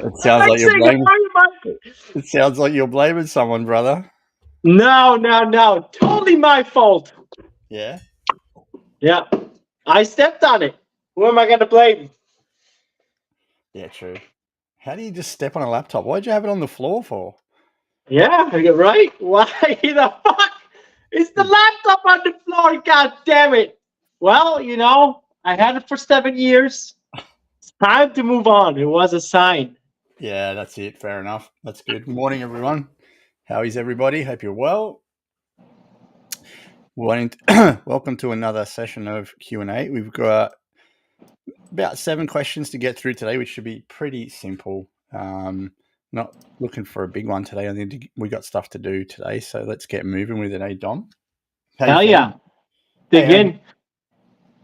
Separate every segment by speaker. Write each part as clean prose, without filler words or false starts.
Speaker 1: It sounds like you're
Speaker 2: saying,
Speaker 1: blaming.
Speaker 2: how are you, Michael?
Speaker 1: It sounds like you're blaming someone, brother.
Speaker 2: No. Totally my fault.
Speaker 1: Yeah.
Speaker 2: Yeah. I stepped on it. Who am I going to blame?
Speaker 1: Yeah, true. How do you just step on a laptop? Why'd you have it on the floor for?
Speaker 2: Yeah, you're right. Why the fuck is the laptop on the floor? God damn it. Well, I had it for 7 years. It's time to move on. It was a sign.
Speaker 1: Yeah, that's it. Fair enough. That's good. Morning, everyone. How is everybody? Hope you're well. Welcome to another session of Q&A. We've got about 7 questions to get through today, which should be pretty simple. Not looking for a big one today. I think we got stuff to do today, so let's get moving with it, Dom? How you
Speaker 2: Hell
Speaker 1: feeling?
Speaker 2: yeah. Dig
Speaker 1: Hey,
Speaker 2: in.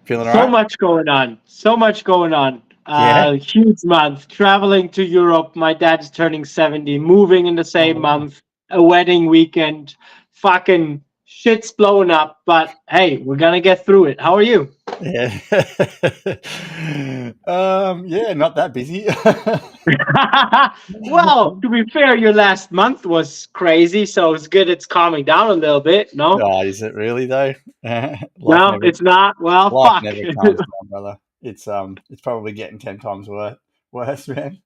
Speaker 1: feeling all
Speaker 2: So
Speaker 1: right?
Speaker 2: much going on. So much going on.
Speaker 1: Yeah.
Speaker 2: Huge month. Traveling to Europe. My dad's turning 70. Moving in the same
Speaker 1: Oh, wow.
Speaker 2: month. A wedding weekend. Fucking shit's blowing up. But hey, we're gonna get through it. How are you?
Speaker 1: Yeah. Yeah, not that busy.
Speaker 2: Well, to be fair, your last month was crazy, so it's good it's calming down a little bit. No?
Speaker 1: Oh, is it really though? life
Speaker 2: No,
Speaker 1: never
Speaker 2: it's not. Well,
Speaker 1: life
Speaker 2: fuck.
Speaker 1: never calms down, brother. It's probably getting 10 times worse, man.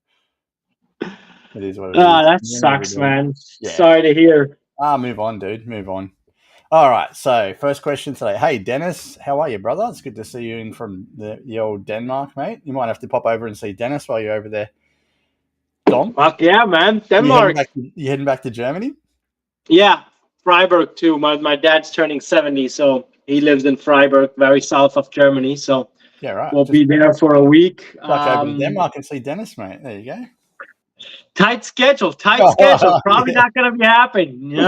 Speaker 1: It is what it
Speaker 2: Ah,
Speaker 1: is.
Speaker 2: that
Speaker 1: We're never
Speaker 2: sucks,
Speaker 1: doing.
Speaker 2: man.
Speaker 1: Yeah.
Speaker 2: Sorry to hear.
Speaker 1: Move on, dude. Move on. All right. So, first question today. Hey, Dennis, how are you, brother? It's good to see you in from the old Denmark, mate. You might have to pop over and see Dennis while you're over there. Dom,
Speaker 2: Fuck yeah, man.
Speaker 1: you heading
Speaker 2: Denmark.
Speaker 1: back? You heading back to Germany?
Speaker 2: Yeah, Freiburg too. My dad's turning 70, so he lives in Freiburg, very south of Germany. So
Speaker 1: Yeah, right.
Speaker 2: we'll
Speaker 1: Just
Speaker 2: be there for a week.
Speaker 1: duck over to Denmark and see Dennis, mate. There you go.
Speaker 2: Tight schedule, tight schedule.
Speaker 1: Oh,
Speaker 2: Probably
Speaker 1: yeah.
Speaker 2: not going to be happening.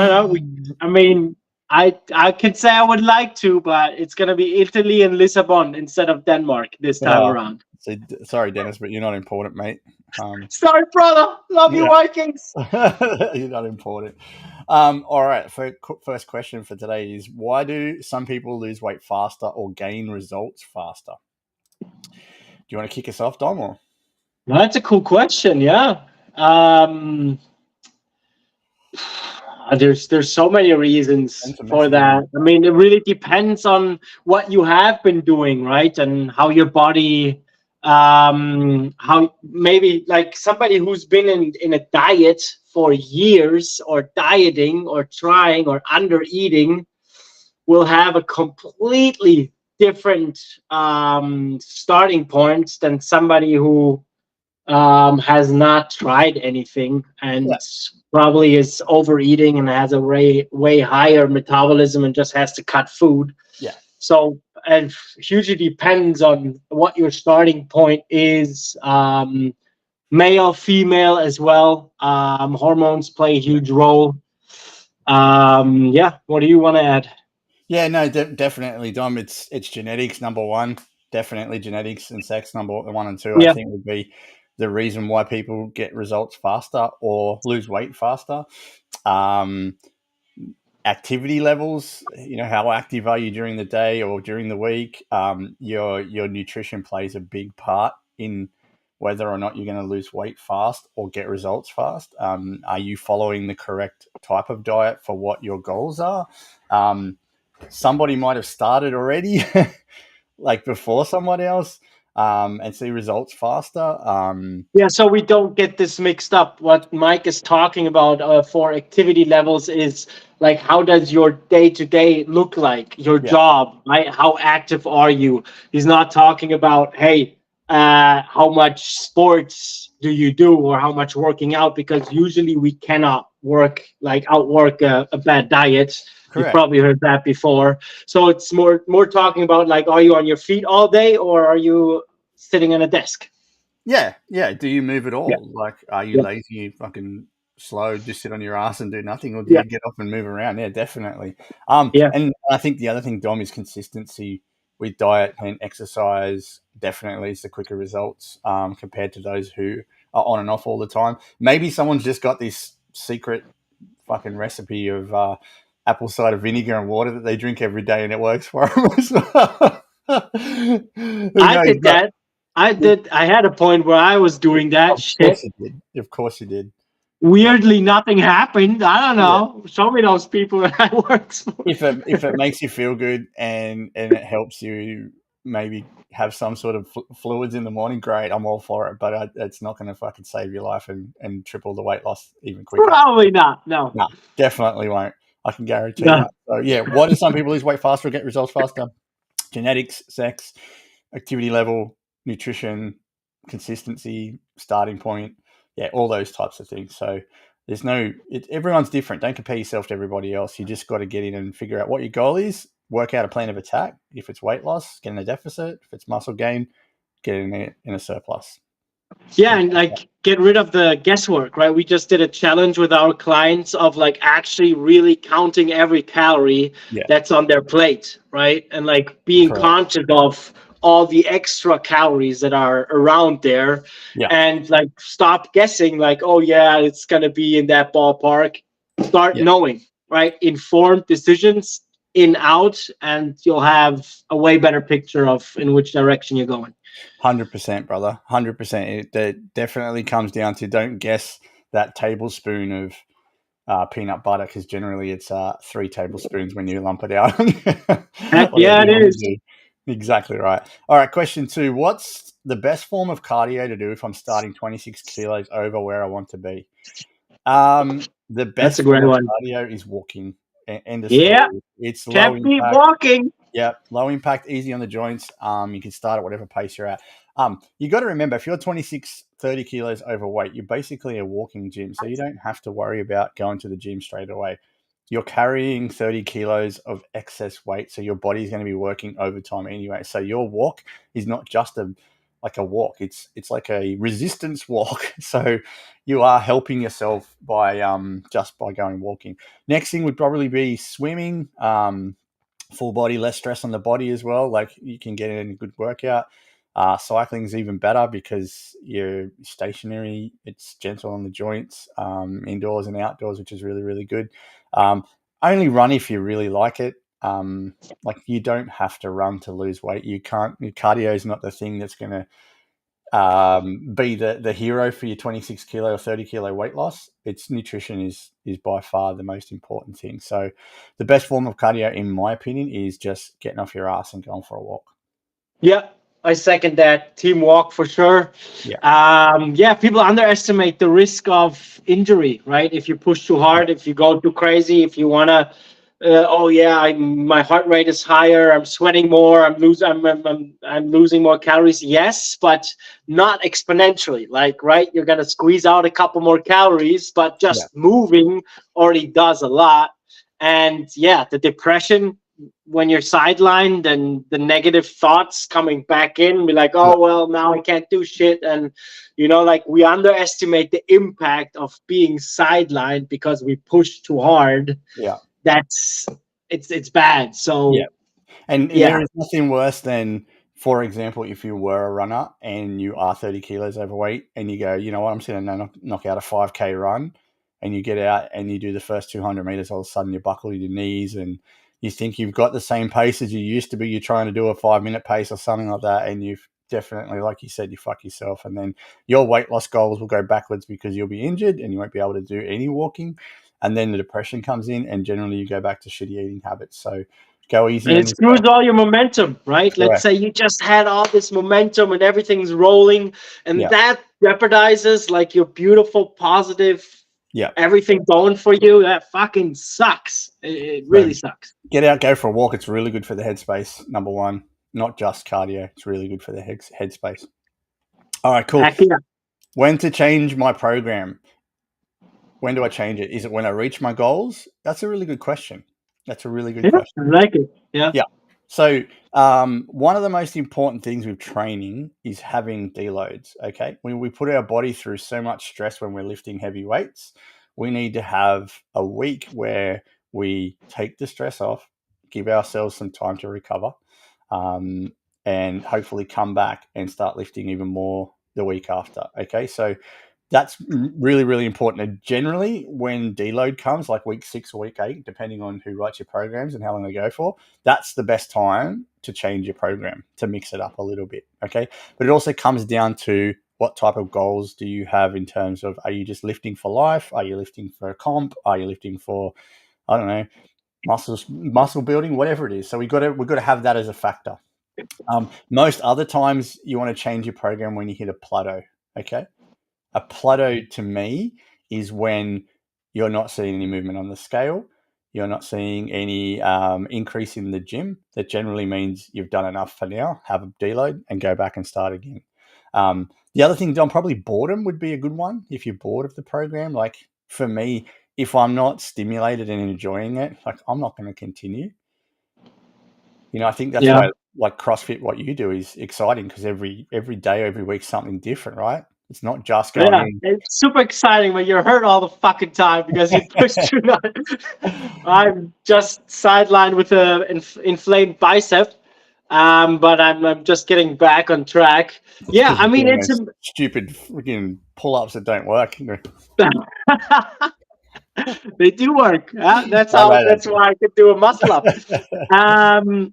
Speaker 2: I mean, I could say I would like to, but it's going to be Italy and Lisbon instead of Denmark this time
Speaker 1: Oh,
Speaker 2: around.
Speaker 1: so, sorry, Dennis, but you're not important, mate.
Speaker 2: Sorry, brother. Love you,
Speaker 1: Yeah.
Speaker 2: Vikings.
Speaker 1: You're not important. All right. First question for today is: why do some people lose weight faster or gain results faster? Do you want to kick us off, Dom? Or?
Speaker 2: That's a cool question. Yeah. Um, there's so many reasons
Speaker 1: Send some
Speaker 2: for
Speaker 1: messages
Speaker 2: that.
Speaker 1: in.
Speaker 2: I mean, it really depends on what you have been doing, right? And how your body, how maybe like somebody who's been in a diet for years or dieting or trying or under eating will have a completely different starting point than somebody who has not tried anything and
Speaker 1: Yeah.
Speaker 2: probably is overeating and has a way higher metabolism and just has to cut food.
Speaker 1: Yeah.
Speaker 2: So it hugely depends on what your starting point is. Male, female as well. Hormones play a huge role. Yeah. What do you want to add?
Speaker 1: Yeah. No. Definitely, Dom. It's genetics number one. Definitely genetics and sex number 1 and 2. I
Speaker 2: Yeah.
Speaker 1: think would be the reason why people get results faster or lose weight faster. Activity levels, how active are you during the day or during the week? Your nutrition plays a big part in whether or not you're going to lose weight fast or get results fast. Are you following the correct type of diet for what your goals are? Somebody might have started already like before someone else, and see results faster.
Speaker 2: Yeah, so we don't get this mixed up. What Mike is talking about for activity levels is like, how does your day to day look like? Your
Speaker 1: Yeah.
Speaker 2: job, right? How active are you? He's not talking about, hey, how much sports do you do or how much working out? Because usually we cannot outwork a bad diet. You've
Speaker 1: Correct.
Speaker 2: probably heard that before. So it's more talking about like, are you on your feet all day or are you sitting at a desk?
Speaker 1: Yeah. Do you move at
Speaker 2: Yeah.
Speaker 1: all? Like, are you
Speaker 2: Yeah.
Speaker 1: lazy? You fucking slow, just sit on your ass and do nothing, or do
Speaker 2: Yeah.
Speaker 1: you get up and move around? Yeah, definitely.
Speaker 2: Yeah.
Speaker 1: And I think the other thing, Dom, is consistency with diet and exercise. Definitely is the quicker results compared to those who are on and off all the time. Maybe someone's just got this secret fucking recipe of apple cider vinegar and water that they drink every day, and it works for them as well. Who
Speaker 2: I
Speaker 1: knows?
Speaker 2: did
Speaker 1: But
Speaker 2: that. I did. I had a point where I was doing that
Speaker 1: Of course
Speaker 2: shit.
Speaker 1: you did. Of course you did.
Speaker 2: Weirdly, nothing happened. I don't
Speaker 1: Yeah.
Speaker 2: know. Show me those people that I works for.
Speaker 1: If it makes you feel good and it helps you maybe have some sort of fluids in the morning, great. I'm all for it. But it's not going to fucking save your life and triple the weight loss even quicker.
Speaker 2: Probably not. No.
Speaker 1: No, definitely won't. I can guarantee
Speaker 2: No.
Speaker 1: that. So yeah, why do some people lose weight faster or get results faster? Genetics, sex, activity level, nutrition, consistency, starting point. Yeah, all those types of things. So there's no, everyone's different. Don't compare yourself to everybody else. You just got to get in and figure out what your goal is, work out a plan of attack. If it's weight loss, get in a deficit. If it's muscle gain, get in a surplus.
Speaker 2: Yeah, and like get rid of the guesswork, right? We just did a challenge with our clients of like actually really counting every calorie
Speaker 1: Yeah,
Speaker 2: that's on their plate, right? And like being
Speaker 1: correct.
Speaker 2: conscious of all the extra calories that are around there
Speaker 1: Yeah,
Speaker 2: and like stop guessing like, oh yeah, it's gonna be in that ballpark. Start
Speaker 1: yeah.
Speaker 2: knowing, right? Informed decisions in out, and you'll have a way better picture of in which direction you're going.
Speaker 1: 100%, brother. 100%. It definitely comes down to don't guess that tablespoon of peanut butter because generally it's 3 tablespoons when you lump it out.
Speaker 2: Heck
Speaker 1: Whatever
Speaker 2: yeah,
Speaker 1: you
Speaker 2: it
Speaker 1: want
Speaker 2: is.
Speaker 1: to do. Exactly right. All right, question 2. What's the best form of cardio to do if I'm starting 26 kilos over where I want to be? The
Speaker 2: That's a
Speaker 1: best form
Speaker 2: great
Speaker 1: of
Speaker 2: one.
Speaker 1: cardio is walking. End of
Speaker 2: Yeah,
Speaker 1: story. It's low
Speaker 2: can't beat
Speaker 1: impact.
Speaker 2: walking.
Speaker 1: Yeah, low impact, easy on the joints. You can start at whatever pace you're at. You got to remember, if you're 26, 30 kilos overweight, you're basically a walking gym. So you don't have to worry about going to the gym straight away. You're carrying 30 kilos of excess weight. So your body's going to be working overtime anyway. So your walk is not just like a walk. It's like a resistance walk. So you are helping yourself by just by going walking. Next thing would probably be swimming. Full body, less stress on the body as well. Like you can get in a good workout. Cycling is even better because you're stationary. It's gentle on the joints, indoors and outdoors, which is really, really good. Only run if you really like it. Like you don't have to run to lose weight. You can't. Your cardio is not the thing that's going to be the hero for your 26 kilo or 30 kilo weight loss. It's nutrition is by far the most important thing. So the best form of cardio, in my opinion, is just getting off your ass and going for a walk.
Speaker 2: Yeah, I second that. Team walk for sure.
Speaker 1: Yeah.
Speaker 2: Yeah, people underestimate the risk of injury, right? If you push too
Speaker 1: Yeah.
Speaker 2: hard, if you go too crazy, if you wanna, oh yeah, my heart rate is higher, I'm sweating more, I'm losing more calories. Yes, but not exponentially. Like, right, you're gonna squeeze out a couple more calories, but
Speaker 1: Yeah.
Speaker 2: just moving already does a lot. And yeah, the depression when you're sidelined and the negative thoughts coming back in, be like,
Speaker 1: Yeah.
Speaker 2: oh well, now I can't do shit. And like we underestimate the impact of being sidelined because we push too hard.
Speaker 1: Yeah.
Speaker 2: That's it's bad.
Speaker 1: Yeah.
Speaker 2: So
Speaker 1: And
Speaker 2: yeah.
Speaker 1: there is nothing worse than, for example, if you were a runner and you are 30 kilos overweight and you go, you know what, I'm just going to knock out a 5K run, and you get out and you do the first 200 meters, all of a sudden you buckle your knees and you think you've got the same pace as you used to be. You're trying to do a 5-minute pace or something like that. And you've definitely, like you said, you fuck yourself. And then your weight loss goals will go backwards because you'll be injured and you won't be able to do any walking. And then the depression comes in and generally you go back to shitty eating habits. So go easy
Speaker 2: And
Speaker 1: on
Speaker 2: it screws
Speaker 1: yourself.
Speaker 2: all your momentum, right? Let's
Speaker 1: Correct.
Speaker 2: say you just had all this momentum and everything's rolling, and
Speaker 1: Yeah.
Speaker 2: that jeopardizes like your beautiful, positive,
Speaker 1: Yeah.
Speaker 2: everything going for you. That fucking sucks. It
Speaker 1: So
Speaker 2: really sucks.
Speaker 1: get out, go for a walk. It's really good for the headspace. Number one, not just cardio. It's really good for the headspace. All right, cool.
Speaker 2: Heck yeah.
Speaker 1: When to change my program? When do I change it? Is it when I reach my goals? That's a really good question. That's a really good
Speaker 2: Yeah,
Speaker 1: question.
Speaker 2: I like it. Yeah.
Speaker 1: Yeah. So one of the most important things with training is having deloads. Okay, when we put our body through so much stress when we're lifting heavy weights, we need to have a week where we take the stress off, give ourselves some time to recover, and hopefully come back and start lifting even more the week after. Okay, so That's really, really important. And generally, when deload comes, like week 6 or week 8, depending on who writes your programs and how long they go for, that's the best time to change your program, to mix it up a little bit. Okay. But it also comes down to what type of goals do you have in terms of, are you just lifting for life? Are you lifting for a comp? Are you lifting for, I don't know, muscle building, whatever it is. So we've got to have that as a factor. Most other times you want to change your program when you hit a plateau. Okay. A plateau to me is when you're not seeing any movement on the scale, you're not seeing any increase in the gym. That generally means you've done enough for now. Have a deload and go back and start again. The other thing, Don, probably boredom would be a good one. If you're bored of the program, like for me, if I'm not stimulated and enjoying it, like I'm not going to continue. I think that's why, like CrossFit, what you do is exciting, because every day, every week, something different, right? It's not just going in.
Speaker 2: It's super exciting, but you're hurt all the fucking time because you push through that. I'm just sidelined with an inflamed bicep, but I'm just getting back on track. Yeah, I mean, it's
Speaker 1: stupid freaking pull-ups that don't work.
Speaker 2: They do work. That's why I could do a muscle up.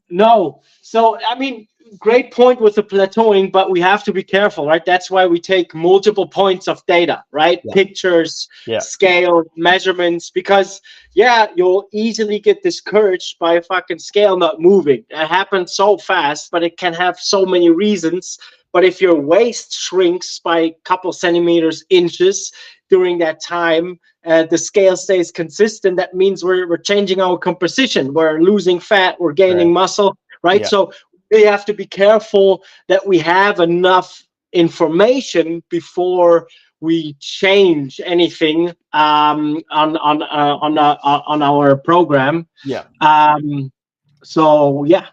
Speaker 2: No, so I mean, great point with the plateauing, but we have to be careful, right? That's why we take multiple points of data, right? Yeah. Pictures, scale, measurements, because you'll easily get discouraged by a fucking scale not moving. It happens so fast, but it can have so many reasons. But if your waist shrinks by a couple centimeters, inches during that time, the scale stays consistent, that means we're changing our composition. We're losing fat, we're gaining muscle, right? Yeah. So we have to be careful that we have enough information before we change anything on our program.
Speaker 1: Yeah.
Speaker 2: So yeah.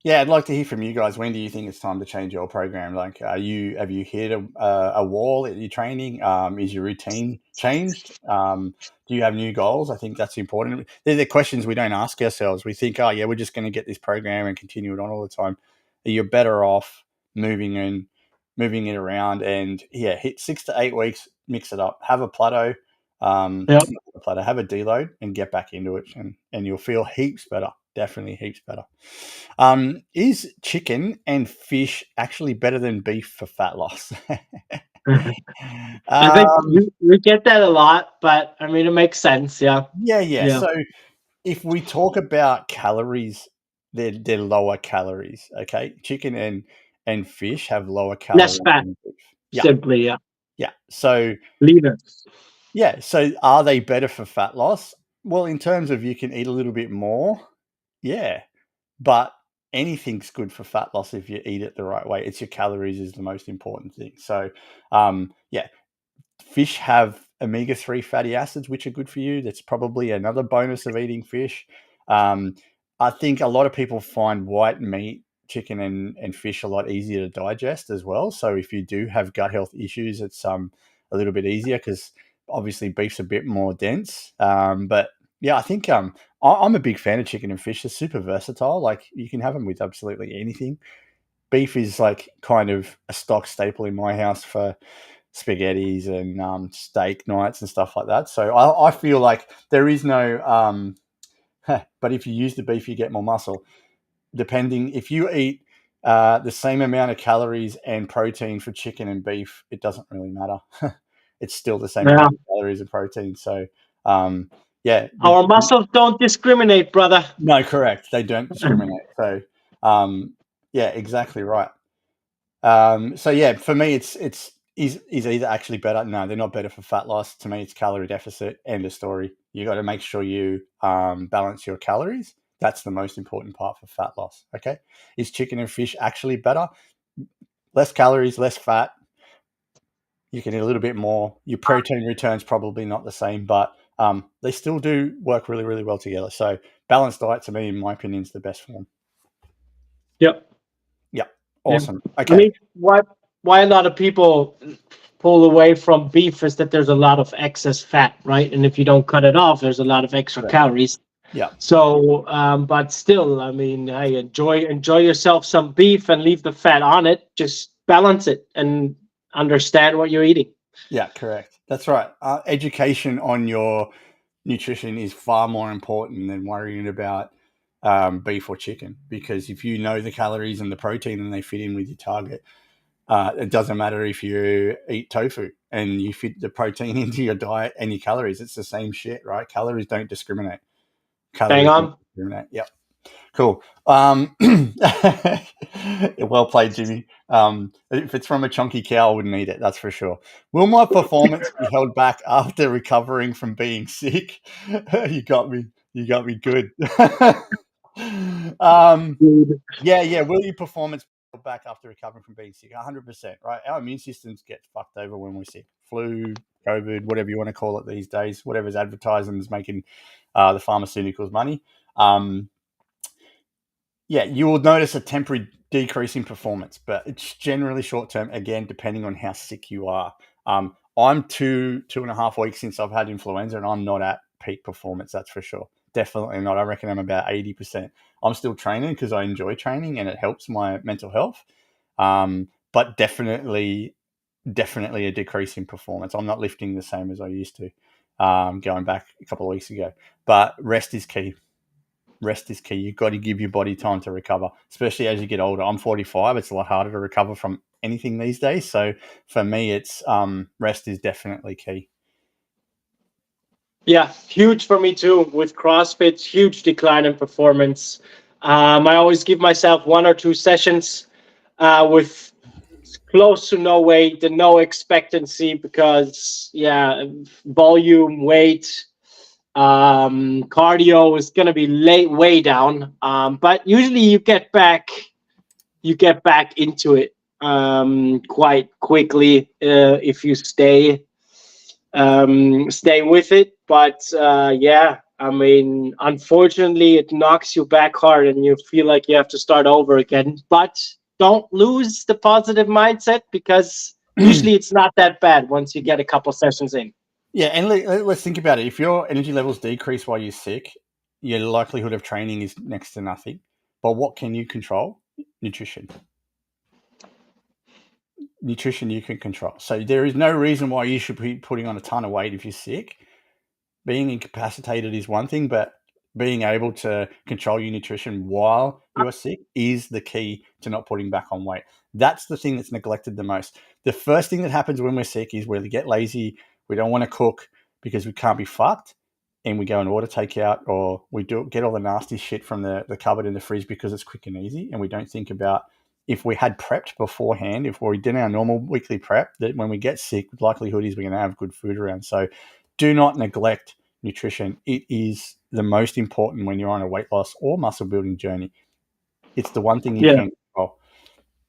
Speaker 1: Yeah, I'd like to hear from you guys. When do you think it's time to change your program? Like, have you hit a wall at your training? Is your routine changed? Do you have new goals? I think that's important. They're the questions we don't ask ourselves. We think, oh yeah, we're just going to get this program and continue it on all the time. You're better off moving it around, and hit 6 to 8 weeks, mix it up, have a plateau, have a deload, and get back into it, and you'll feel heaps better. Definitely heaps better. Is chicken and fish actually better than beef for fat loss?
Speaker 2: I think we get that a lot, but I mean, it makes sense. Yeah.
Speaker 1: So if we talk about calories, they're lower calories. Okay. Chicken and fish have lower calories.
Speaker 2: Less fat. Than beef. Simply,
Speaker 1: Yeah. So
Speaker 2: leaner.
Speaker 1: Yeah. So are they better for fat loss? Well, in terms of you can eat a little bit more. Yeah, but anything's good for fat loss if you eat it the right way. It's your calories is the most important thing. So, fish have omega-3 fatty acids, which are good for you. That's probably another bonus of eating fish. I think a lot of people find white meat, chicken and fish a lot easier to digest as well. So if you do have gut health issues, it's a little bit easier, because obviously beef's a bit more dense. But yeah, I think I'm a big fan of chicken and fish. They're super versatile. Like, you can have them with absolutely anything. Beef is like kind of a stock staple in my house for spaghettis and steak nights and stuff like that. So I feel like there is no, but if you use the beef, you get more muscle. Depending, if you eat the same amount of calories and protein for chicken and beef, it doesn't really matter. It's still the same amount of calories and protein. So,
Speaker 2: our muscles don't discriminate, brother.
Speaker 1: No, correct. They don't discriminate. So, exactly right. For me, is either actually better. No, they're not better for fat loss. To me, it's calorie deficit. End of story. You got to make sure you balance your calories. That's the most important part for fat loss. Okay. Is chicken and fish actually better? Less calories, less fat. You can eat a little bit more. Your protein return's probably not the same, but they still do work really, really well together. So balanced diet, to me, in my opinion, is the best form.
Speaker 2: Yep.
Speaker 1: Awesome.
Speaker 2: Yeah. Okay. I mean, why a lot of people pull away from beef is that there's a lot of excess fat, right? And if you don't cut it off, there's a lot of extra calories.
Speaker 1: Yeah.
Speaker 2: So, but still, I mean, enjoy yourself some beef and leave the fat on it. Just balance it and understand what you're eating.
Speaker 1: Yeah, correct. That's right. Education on your nutrition is far more important than worrying about beef or chicken, because if you know the calories and the protein and they fit in with your target, it doesn't matter if you eat tofu and you fit the protein into your diet and your calories. It's the same shit, right? Calories don't discriminate.
Speaker 2: Hang
Speaker 1: Calories don't
Speaker 2: on.
Speaker 1: discriminate. Yep. Cool. Well played, Jimmy. If it's from a chunky cow, I wouldn't eat it. That's for sure. Will my performance be held back after recovering from being sick? You got me. You got me good.
Speaker 2: Dude.
Speaker 1: Yeah. Will your performance be held back after recovering from being sick? 100%. Right. Our immune systems get fucked over when we're sick. Flu, COVID, whatever you want to call it these days. Whatever's advertised and is making the pharmaceuticals money. Yeah, you will notice a temporary decrease in performance, but it's generally short term, again, depending on how sick you are. I'm 2.5 weeks since I've had influenza, and I'm not at peak performance, that's for sure. Definitely not. I reckon I'm about 80%. I'm still training because I enjoy training and it helps my mental health. But definitely a decrease in performance. I'm not lifting the same as I used to going back a couple of weeks ago. But rest is key. Rest is key. You've got to give your body time to recover, especially as you get older. I'm 45. It's a lot harder to recover from anything these days. So for me, it's rest is definitely key.
Speaker 2: Yeah, huge for me too. With CrossFit, huge decline in performance. I always give myself 1 or 2 sessions with close to no weight and no expectancy because, yeah, volume, weight, cardio is going to be way down. But usually you get back into it quite quickly if you stay with it. But yeah, I mean, unfortunately, it knocks you back hard, and you feel like you have to start over again. But don't lose the positive mindset because usually it's not that bad once you get a couple sessions in.
Speaker 1: Yeah, and let's think about it. If your energy levels decrease while you're sick, your likelihood of training is next to nothing. But what can you control? Nutrition. Nutrition you can control. So there is no reason why you should be putting on a ton of weight if you're sick. Being incapacitated is one thing, but being able to control your nutrition while you are sick is the key to not putting back on weight. That's the thing that's neglected the most. The first thing that happens when we're sick is we get lazy. We don't want to cook because we can't be fucked, and we go and order takeout, or we get all the nasty shit from the cupboard in the fridge because it's quick and easy, and we don't think about if we had prepped beforehand, if we did our normal weekly prep, that when we get sick, the likelihood is we're going to have good food around. So do not neglect nutrition. It is the most important when you're on a weight loss or muscle building journey. It's the one thing you
Speaker 2: Yeah.
Speaker 1: can control.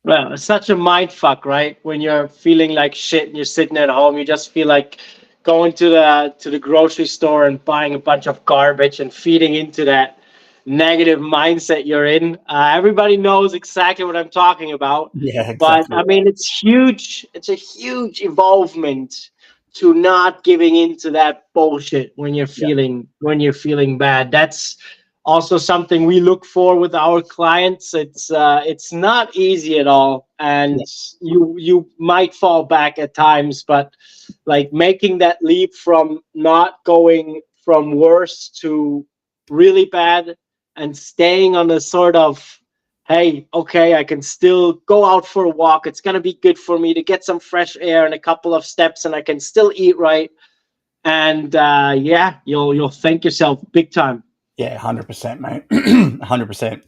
Speaker 2: Well, it's such a mind fuck, right? When you're feeling like shit and you're sitting at home, you just feel like going to the grocery store and buying a bunch of garbage and feeding into that negative mindset you're in. Everybody knows exactly what I'm talking about.
Speaker 1: Yeah,
Speaker 2: But
Speaker 1: exactly
Speaker 2: I
Speaker 1: right.
Speaker 2: mean, it's huge. It's a huge involvement to not giving into that bullshit
Speaker 1: Yeah,
Speaker 2: when you're feeling bad. That's also something we look for with our clients. It's not easy at all,
Speaker 1: yeah,
Speaker 2: and you might fall back at times, but like making that leap from not going from worse to really bad and staying on a sort of, hey, okay, I can still go out for a walk. It's gonna be good for me to get some fresh air and a couple of steps, and I can still eat right. And yeah, you'll thank yourself big time.
Speaker 1: yeah, 100%, mate. 100%.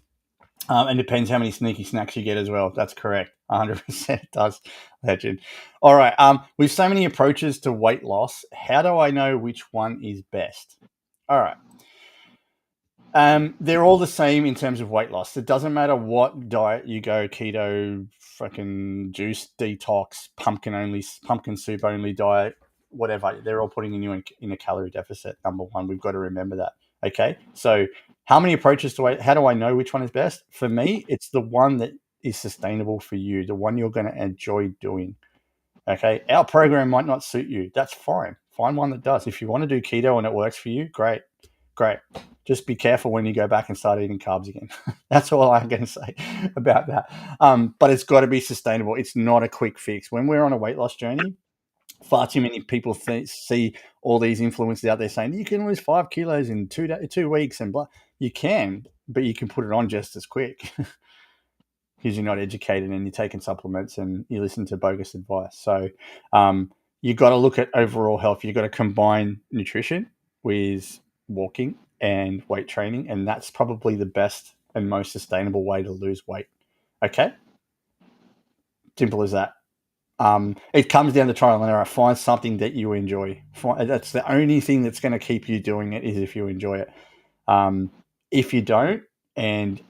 Speaker 1: And depends how many sneaky snacks you get as well. That's correct. 100% it does, legend. All right. With so many approaches to weight loss, how do I know which one is best? All right. They're all the same in terms of weight loss. It doesn't matter what diet you go, keto, fucking juice detox, pumpkin soup only diet, whatever. They're all putting you in a calorie deficit. Number one, we've got to remember that. Okay, so how many approaches to weight? How do I know which one is best? For me, it's the one that is sustainable for you, the one you're going to enjoy doing. Okay, our program might not suit you. That's fine. Find one that does. If you want to do keto and it works for you, great. Great. Just be careful when you go back and start eating carbs again. That's all I'm going to say about that. But it's got to be sustainable. It's not a quick fix. When we're on a weight loss journey, Far too many people see all these influencers out there saying you can lose 5 kilos in 2 weeks and blah. You can, but you can put it on just as quick because you're not educated and you're taking supplements and you listen to bogus advice. So you've got to look at overall health. You've got to combine nutrition with walking and weight training, and that's probably the best and most sustainable way to lose weight. Okay? Simple as that. It comes down to trial and error. Find something that you enjoy. That's the only thing that's going to keep you doing it, is if you enjoy it. If you don't, and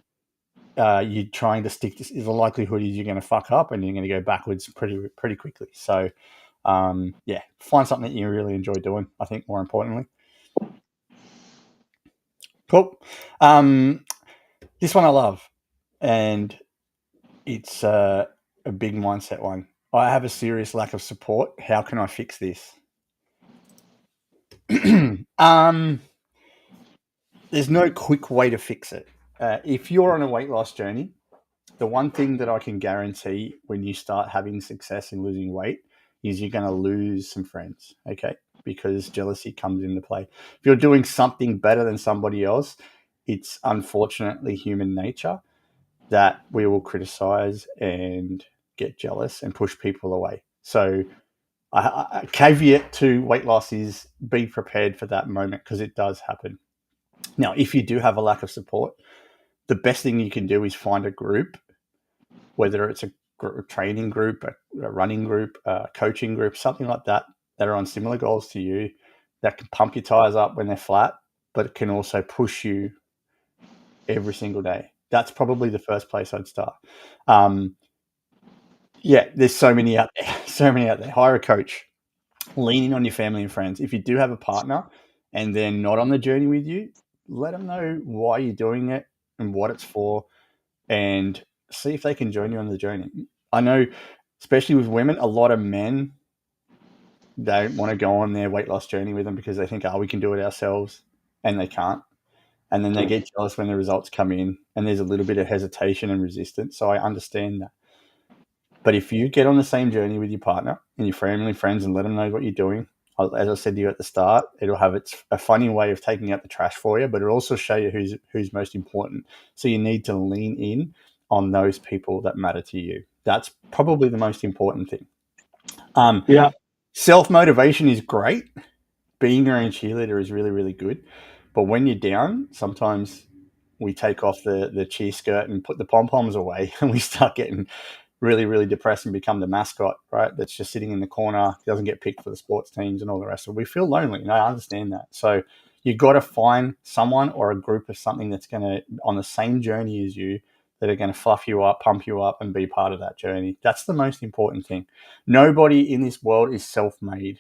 Speaker 1: you're trying to stick to, the likelihood is you're going to fuck up and you're going to go backwards pretty quickly. So, yeah, find something that you really enjoy doing, I think, more importantly. Cool. This one I love, and it's a big mindset one. I have a serious lack of support. How can I fix this? There's no quick way to fix it. If you're on a weight loss journey, the one thing that I can guarantee when you start having success in losing weight is you're going to lose some friends, okay? Because jealousy comes into play. If you're doing something better than somebody else, it's unfortunately human nature that we will criticize and get jealous and push people away. So a caveat to weight loss is be prepared for that moment, because it does happen. Now, if you do have a lack of support, the best thing you can do is find a group, whether it's a training group, a running group, a coaching group, something like that are on similar goals to you, that can pump your tires up when they're flat, but it can also push you every single day. That's probably the first place I'd start. Yeah, there's so many out there. Hire a coach. Lean in on your family and friends. If you do have a partner and they're not on the journey with you, let them know why you're doing it and what it's for, and see if they can join you on the journey. I know, especially with women, a lot of men don't want to go on their weight loss journey with them because they think, we can do it ourselves, and they can't. And then they get jealous when the results come in, and there's a little bit of hesitation and resistance. So I understand that. But if you get on the same journey with your partner and your family and friends and let them know what you're doing, as I said to you at the start, it'll have a funny way of taking out the trash for you, but it'll also show you who's most important. So you need to lean in on those people that matter to you. That's probably the most important thing. Self-motivation is great. Being your own cheerleader is really, really good. But when you're down, sometimes we take off the cheer skirt and put the pom-poms away, and we start getting really, really depressed and become the mascot, right? That's just sitting in the corner, doesn't get picked for the sports teams and all the rest of it. We feel lonely, and I understand that. So you've got to find someone or a group of something that's going to, on the same journey as you, that are going to fluff you up, pump you up, and be part of that journey. That's the most important thing. Nobody in this world is self-made.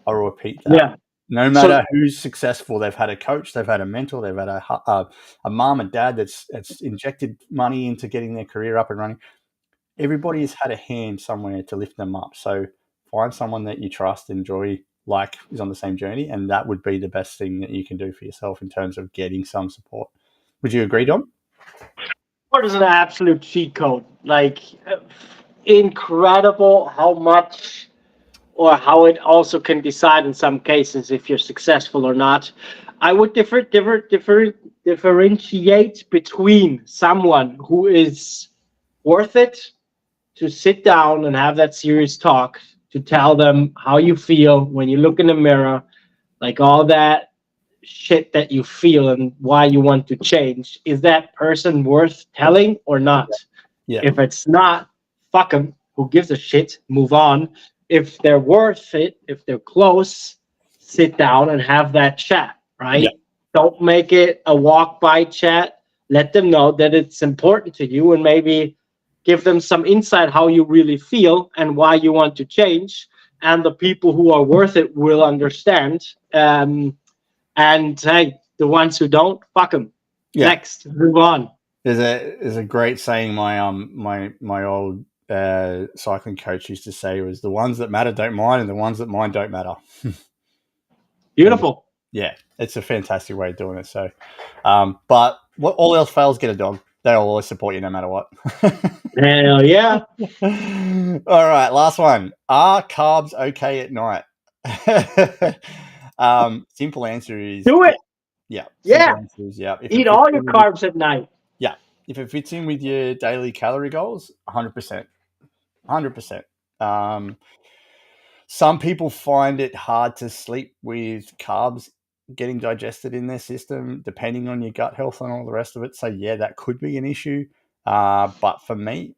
Speaker 1: I'll repeat that.
Speaker 2: Yeah.
Speaker 1: No matter who's successful, they've had a coach, they've had a mentor, they've had a mom and dad that's injected money into getting their career up and running. Everybody has had a hand somewhere to lift them up. So find someone that you trust, enjoy, like is on the same journey, and that would be the best thing that you can do for yourself in terms of getting some support. Would you agree, Dom?
Speaker 2: What is an absolute cheat code? Like, incredible how much, or how it also can decide in some cases if you're successful or not. I would differentiate between someone who is worth it to sit down and have that serious talk, to tell them how you feel when you look in the mirror, like all that shit that you feel and why you want to change. Is that person worth telling or not?
Speaker 1: Yeah.
Speaker 2: If it's not, fuck them. Who gives a shit? Move on. If they're worth it, if they're close, sit down and have that chat, right? Yeah. Don't make it a walk-by chat. Let them know that it's important to you, and maybe give them some insight how you really feel and why you want to change. And the people who are worth it will understand. And hey, the ones who don't, fuck them. Yeah. Next, move on.
Speaker 1: There's a great saying my old cycling coach used to say was, the ones that matter don't mind, and the ones that mind don't matter.
Speaker 2: Beautiful.
Speaker 1: Yeah, it's a fantastic way of doing it. So, but what all else fails, get a dog. They'll always support you no matter what.
Speaker 2: Hell yeah.
Speaker 1: All right, last one. Are carbs okay at night? Simple answer is
Speaker 2: Do it.
Speaker 1: yeah.
Speaker 2: Yeah.
Speaker 1: Simple answer is yeah. If it
Speaker 2: Eat
Speaker 1: fits
Speaker 2: all
Speaker 1: in
Speaker 2: your
Speaker 1: with your,
Speaker 2: carbs at night.
Speaker 1: yeah, if it fits in with your daily calorie goals, 100%, 100%. Some people find it hard to sleep with carbs getting digested in their system, depending on your gut health and all the rest of it. So yeah, that could be an issue. But for me,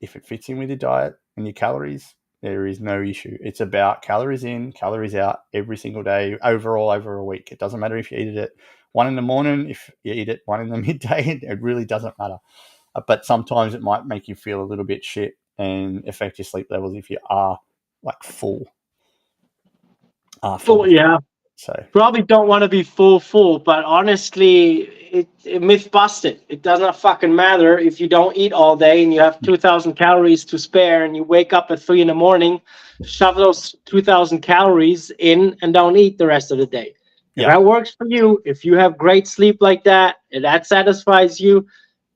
Speaker 1: if it fits in with your diet and your calories, there is no issue. It's about calories in, calories out every single day, overall over a week. It doesn't matter if you eat it at 1 in the morning, if you eat it 1 in the midday, it really doesn't matter. But sometimes it might make you feel a little bit shit and affect your sleep levels if you are like full.
Speaker 2: Full, yeah.
Speaker 1: So
Speaker 2: probably don't want to be full, but honestly, it myth busted. It does not fucking matter if you don't eat all day and you have 2,000 calories to spare and you wake up at 3 in the morning, shove those 2,000 calories in and don't eat the rest of the day. If that works for you, if you have great sleep like that and that satisfies you,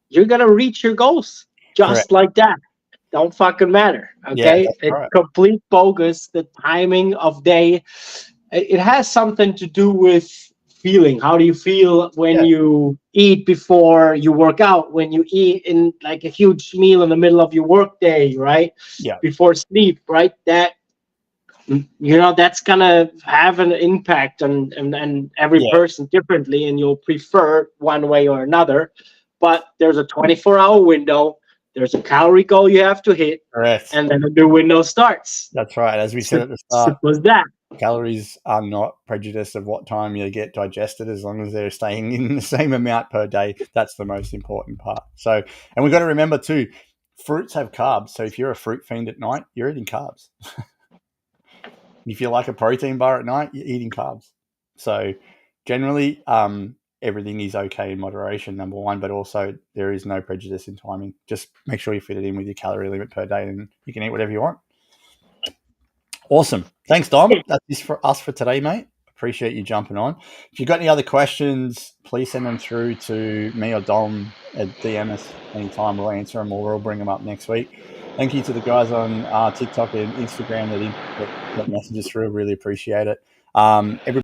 Speaker 2: you're going to reach your goals just like that. Don't fucking matter. Okay.
Speaker 1: Yeah,
Speaker 2: it's
Speaker 1: right.
Speaker 2: complete bogus. The timing of day, it has something to do with feeling. How do you feel when you eat before you work out, when you eat in like a huge meal in the middle of your work day, right?
Speaker 1: Yeah.
Speaker 2: Before sleep, right? That, you know, that's gonna have an impact on every person differently, and you'll prefer one way or another. But there's a 24-hour window. There's a calorie goal you have to hit,
Speaker 1: Correct.
Speaker 2: and then the new window starts.
Speaker 1: That's right. As we said at the start,
Speaker 2: simple as that.
Speaker 1: Calories are not prejudiced of what time you get digested, as long as they're staying in the same amount per day. That's the most important part. So, and we've got to remember too, fruits have carbs. So if you're a fruit fiend at night, you're eating carbs. If you like a protein bar at night, you're eating carbs. So generally, everything is okay in moderation, number one, but also there is no prejudice in timing. Just make sure you fit it in with your calorie limit per day and you can eat whatever you want. Awesome. Thanks, Dom. That's it for us for today, mate. Appreciate you jumping on. If you've got any other questions, please send them through to me or Dom at DM us anytime. We'll answer them or we'll bring them up next week. Thank you to the guys on TikTok and Instagram that messages through. Really appreciate it. Everybody